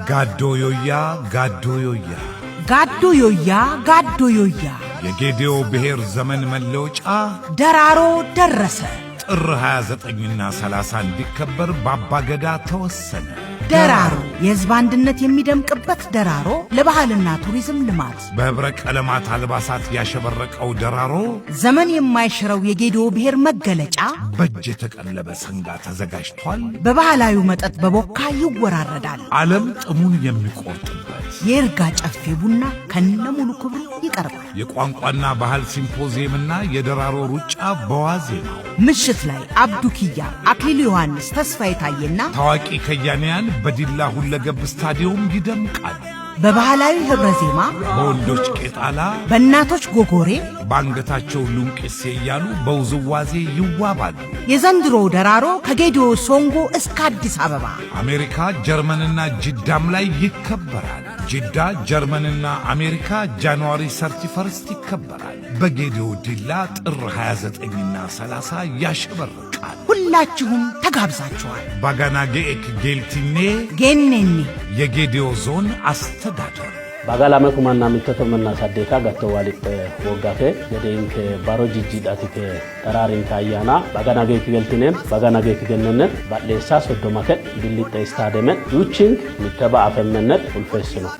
ጋዶዮያ ጋዶዮያ ጋዶዮያ ጋዶዮያ የጌዴኦ ብሔር ዘመን መለወጫ ደራሮ ደረሰ። ጥር 29ና 30 እንዲከበር በአባገዳ ተወሰነ። ደራሮ የሕዝብ አንድነት የሚደምቅበት ደራሮ ለባህልና ቱሪዝም ልማት በህብረ ቀለማት አልባሳት ያሸበረቀው ደራሮ ዘመን የማይሽረው የጌዴኦ ብሔር መገለጫ በእጅ የተቀለበ ሰንጋ ተዘጋጅቷል። በባህላዊ መጠጥ በቦካ ይወራረዳል። ዓለም ጥሙን የሚቆርጥበት የእርጋ ጨፌ ቡና ከነሙሉ ክብሩ ይቀርባል። የቋንቋና ባህል ሲምፖዚየምና የደራሮ ሩጫ በዋዜማው ምሽት ላይ አብዱ ኪያ፣ አክሊሉ ዮሐንስ፣ ተስፋ የታየና ታዋቂ ከያንያን በዲላ ሁለገብ ስታዲየም ይደምቃል። በባህላዊ ህብረ ዜማ በወንዶች ቄጣላ በእናቶች ጎጎሬ ባንገታቸው ሉንቄሴ እያሉ በውዝዋዜ ይዋባሉ። የዘንድሮ ደራሮ ከጌዴኦ ሶንጎ እስከ አዲስ አበባ አሜሪካ፣ ጀርመንና ጅዳም ላይ ይከበራል። ጅዳ፣ ጀርመንና አሜሪካ ጃንዋሪ 31 ይከበራል። በጌዴኦ ዲላ ጥር 29ና 30 ያሸበርቃል። ሁላችሁም ተጋብዛችኋል። ባጋና ጌኤክ ጌልቲኔ ጌኔኔ የጌዴኦ ዞን አስተዳደር ባጋላመ ኩማና ምንተተመና ሳዴካ ጋተዋሊት ወጋቴ ገዴንከ ባሮ ጂጂዳቲከ ተራሪን ካያና ባጋና ጌክ ገልቲኔን ባጋና ጌክ ገነነን ባሌሳ ሶዶማከ ቢሊጤ ስታደመን ዩቺንግ ሚተባ አፈመነት ኡልፌስ ነው።